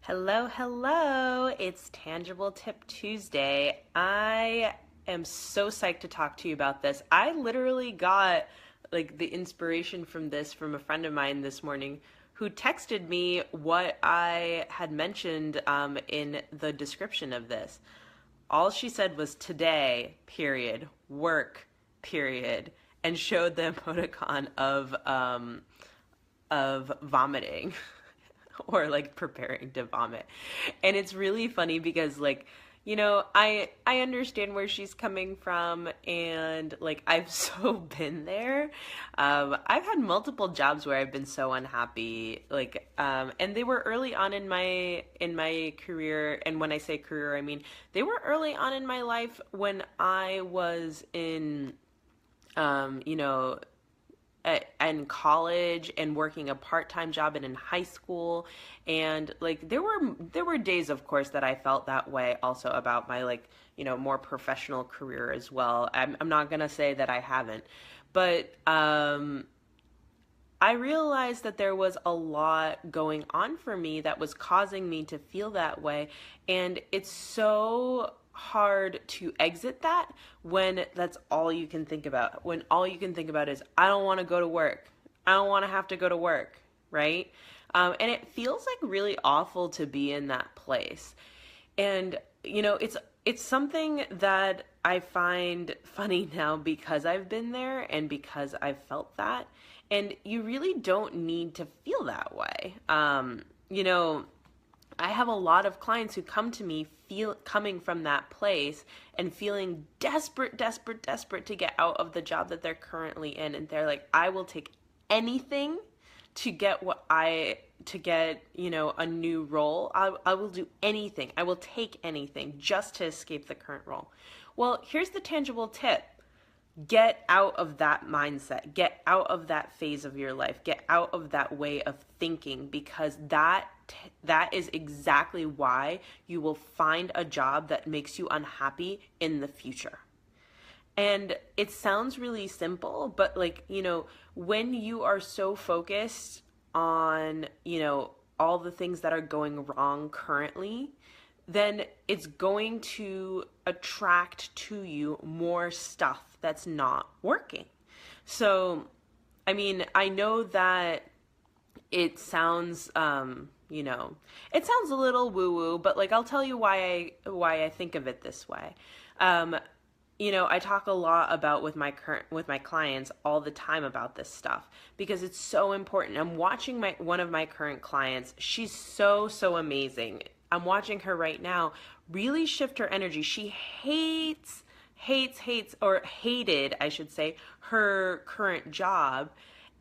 Hello, hello. It's Tangible Tip Tuesday. I am so psyched to talk to you about this. I literally got the inspiration from this from a friend of mine this morning who texted me what I had mentioned in the description of this. All she said was today, period, work, period, and showed the emoticon of vomiting or like preparing to vomit. And it's really funny because I understand where she's coming from, and like I've so been there. I've had multiple jobs where I've been so unhappy, and they were early on in my career. And when I say career, I mean they were early on in my life when I was in um, you know, in college and working a part-time job and in high school. And like there were days, of course, that I felt that way also about my more professional career as well. I'm not gonna say that I haven't, but I realized that there was a lot going on for me that was causing me to feel that way. And it's so hard to exit that when that's all you can think about. When all you can think about is, I don't want to go to work. I don't want to have to go to work, right? And it feels like really awful to be in that place. And it's something that I find funny now because I've been there and because I've felt that. And you really don't need to feel that way. I have a lot of clients who come to me coming from that place and feeling desperate, desperate, desperate to get out of the job that they're currently in. And they're like, I will take anything to get, a new role. I will do anything. I will take anything just to escape the current role. Well, here's the tangible tip. Get out of that mindset. Get out of that phase of your life. Get out of that way of thinking, because that is exactly why you will find a job that makes you unhappy in the future. And it sounds really simple, but when you are so focused on, all the things that are going wrong currently, then it's going to attract to you more stuff that's not working. So, I mean, I know that it sounds, it sounds a little woo woo, but I'll tell you why I think of it this way. Um, I talk a lot about with my clients all the time about this stuff because it's so important. I'm watching one of my current clients. She's so amazing. I'm watching her right now really shift her energy. She hates or hated, I should say, her current job.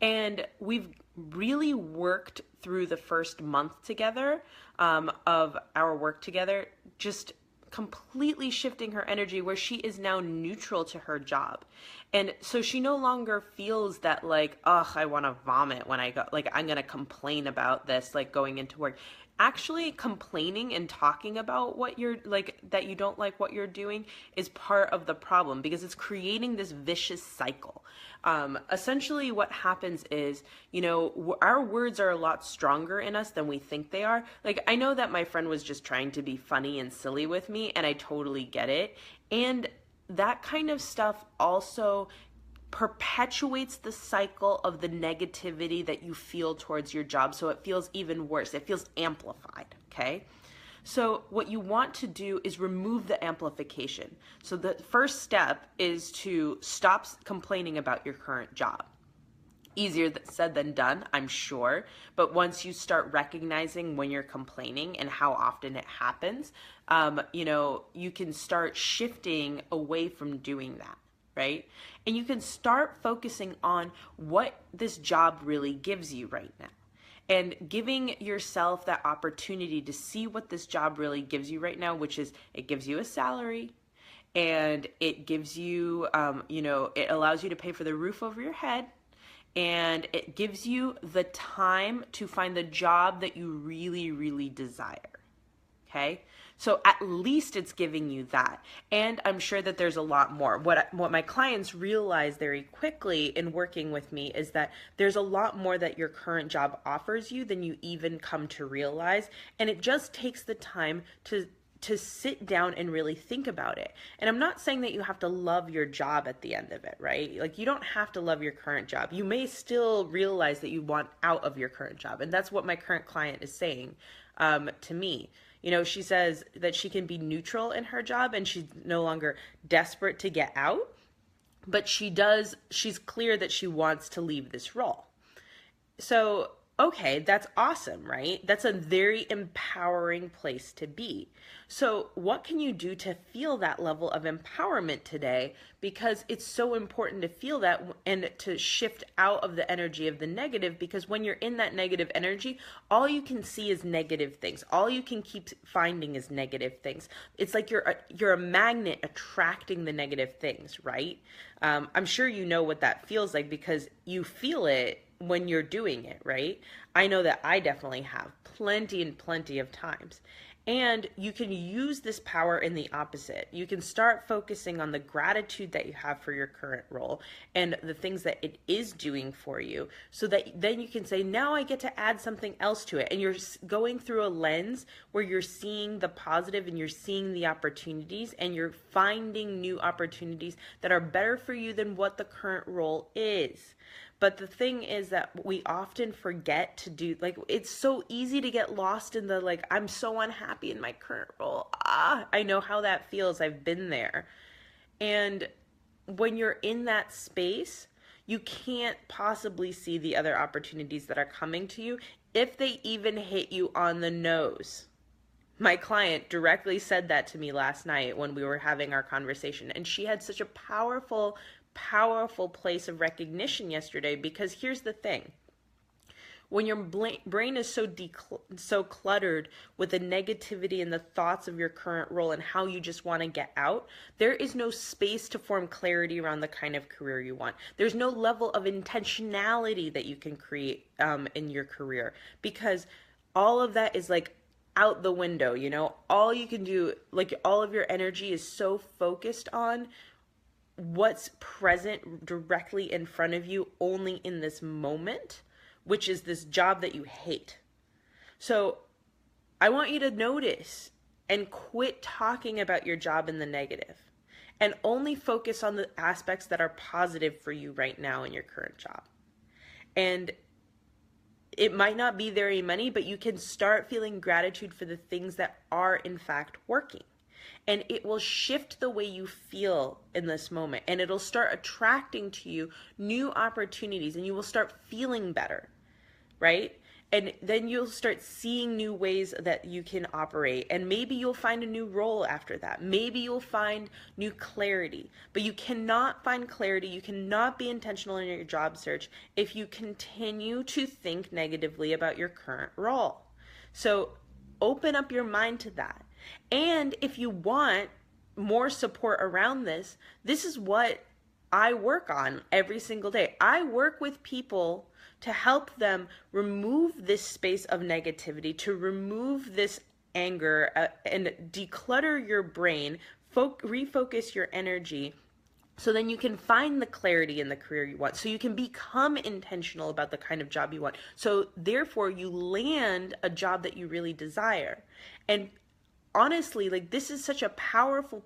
And we've really worked through the first month together, of our work together, just completely shifting her energy where she is now neutral to her job. And so she no longer feels that I want to vomit when I go, I'm going to complain about this, going into work. Actually complaining and talking about what you're that you don't like what you're doing is part of the problem, because it's creating this vicious cycle. Essentially what happens is, our words are a lot stronger in us than we think they are. I know that my friend was just trying to be funny and silly with me, and I totally get it. And that kind of stuff also perpetuates the cycle of the negativity that you feel towards your job. So it feels even worse. It feels amplified. Okay. So what you want to do is remove the amplification. So the first step is to stop complaining about your current job. Easier said than done, I'm sure. But once you start recognizing when you're complaining and how often it happens, you can start shifting away from doing that, right? And you can start focusing on what this job really gives you right now, and giving yourself that opportunity to see what this job really gives you right now, which is it gives you a salary, and it gives you, it allows you to pay for the roof over your head, and it gives you the time to find the job that you really, really desire. Okay. So at least it's giving you that. And I'm sure that there's a lot more. What my clients realize very quickly in working with me is that there's a lot more that your current job offers you than you even come to realize. And it just takes the time to sit down and really think about it. And I'm not saying that you have to love your job at the end of it, right? Like, you don't have to love your current job. You may still realize that you want out of your current job. And that's what my current client is saying to me. You know, she says that she can be neutral in her job and she's no longer desperate to get out, but she's clear that she wants to leave this role. So, okay, that's awesome, right? That's a very empowering place to be. So, what can you do to feel that level of empowerment today? Because it's so important to feel that and to shift out of the energy of the negative, because when you're in that negative energy, all you can see is negative things. All you can keep finding is negative things. It's like you're a magnet attracting the negative things, right? I'm sure you know what that feels like because you feel it when you're doing it, right? I know that I definitely have plenty and plenty of times. And you can use this power in the opposite. You can start focusing on the gratitude that you have for your current role and the things that it is doing for you, so that then you can say, now I get to add something else to it. And you're going through a lens where you're seeing the positive and you're seeing the opportunities and you're finding new opportunities that are better for you than what the current role is. But the thing is that we often forget to do, like, it's so easy to get lost in the, like, I'm so unhappy in my current role. I know how that feels. I've been there. And when you're in that space, you can't possibly see the other opportunities that are coming to you if they even hit you on the nose. My client directly said that to me last night when we were having our conversation, and she had such a powerful place of recognition yesterday, because here's the thing. When your brain is so cluttered with the negativity and the thoughts of your current role and how you just want to get out, there is no space to form clarity around the kind of career you want. There's no level of intentionality that you can create in your career, because all of that is like out the window, you know? All you can do, like, all of your energy is so focused on what's present directly in front of you only in this moment, which is this job that you hate. So I want you to notice and quit talking about your job in the negative and only focus on the aspects that are positive for you right now in your current job. And it might not be very many, but you can start feeling gratitude for the things that are in fact working. And it will shift the way you feel in this moment. And it'll start attracting to you new opportunities, and you will start feeling better, right? And then you'll start seeing new ways that you can operate. And maybe you'll find a new role after that. Maybe you'll find new clarity. But you cannot find clarity, you cannot be intentional in your job search if you continue to think negatively about your current role. So open up your mind to that. And if you want more support around this, this is what I work on every single day. I work with people to help them remove this space of negativity, to remove this anger and declutter your brain, refocus your energy, so then you can find the clarity in the career you want. So you can become intentional about the kind of job you want. So therefore you land a job that you really desire. And honestly, like, this is such a powerful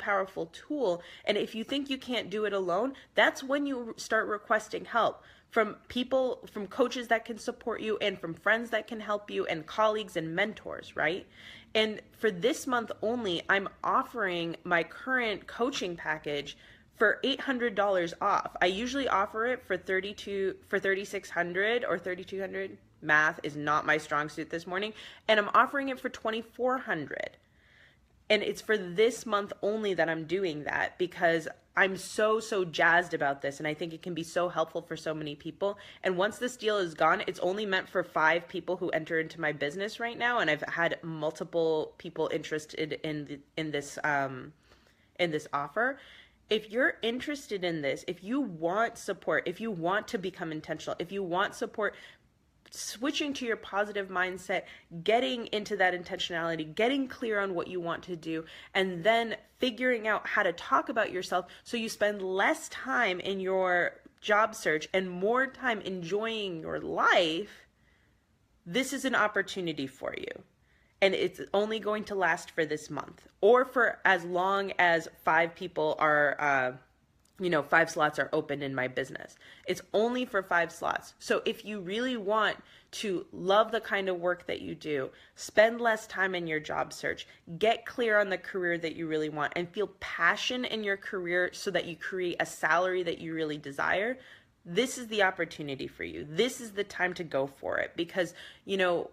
tool. And if you think you can't do it alone, that's when you start requesting help from people, from coaches that can support you, and from friends that can help you, and colleagues and mentors, right? And for this month only, I'm offering my current coaching package for $800 off. I usually offer it for $3,600 or $3,200. Math is not my strong suit this morning. And I'm offering it for $2,400. And it's for this month only that I'm doing that, because I'm so jazzed about this, and I think it can be so helpful for so many people. And once this deal is gone, it's only meant for 5 people who enter into my business right now, and I've had multiple people interested in this offer. If you're interested in this, if you want support, if you want to become intentional, if you want support switching to your positive mindset, getting into that intentionality, getting clear on what you want to do, and then figuring out how to talk about yourself so you spend less time in your job search and more time enjoying your life, this is an opportunity for you. And it's only going to last for this month or for as long as 5 people are 5 slots are open in my business. It's only for 5 slots. So if you really want to love the kind of work that you do, spend less time in your job search, get clear on the career that you really want, and feel passion in your career so that you create a salary that you really desire, this is the opportunity for you. This is the time to go for it, because,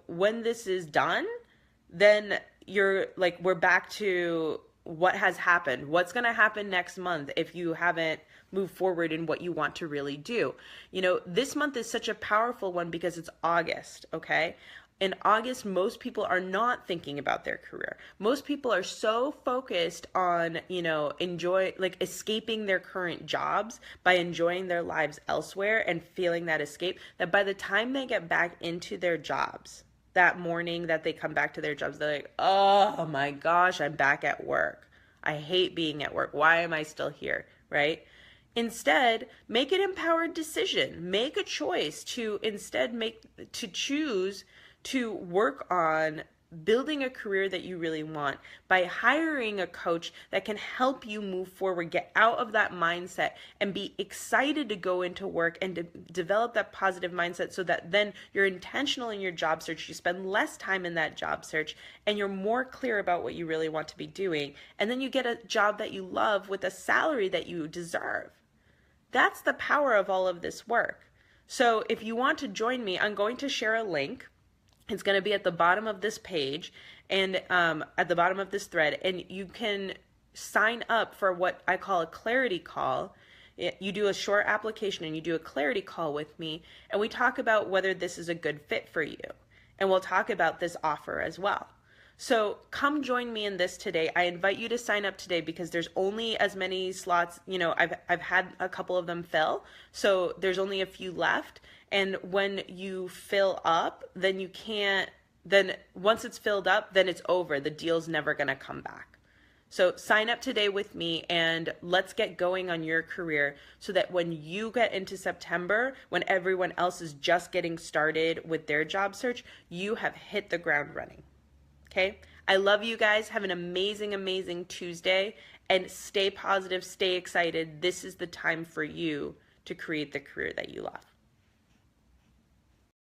when this is done, then you're like, we're back to what has happened, what's going to happen next month if you haven't moved forward in what you want to really do. This month is such a powerful one because it's August, okay? In August, most people are not thinking about their career. Most people are so focused on, escaping their current jobs by enjoying their lives elsewhere and feeling that escape, that by the time they get back into their jobs, that morning that they come back to their jobs, they're like, oh my gosh, I'm back at work. I hate being at work. Why am I still here, right? Instead, make an empowered decision. Make a choice to choose to work on building a career that you really want by hiring a coach that can help you move forward, get out of that mindset, and be excited to go into work and to develop that positive mindset so that then you're intentional in your job search, you spend less time in that job search, and you're more clear about what you really want to be doing. And then you get a job that you love with a salary that you deserve. That's the power of all of this work. So if you want to join me, I'm going to share a link. It's going to be at the bottom of this page and at the bottom of this thread, and you can sign up for what I call a clarity call. You do a short application and you do a clarity call with me, and we talk about whether this is a good fit for you. And we'll talk about this offer as well. So come join me in this today. I invite you to sign up today because there's only as many slots. I've had a couple of them fill, so there's only a few left. And when you fill up, then once it's filled up, then it's over. The deal's never going to come back. So sign up today with me and let's get going on your career so that when you get into September, when everyone else is just getting started with their job search, you have hit the ground running. Okay? I love you guys. Have an amazing, amazing Tuesday, and stay positive, stay excited. This is the time for you to create the career that you love.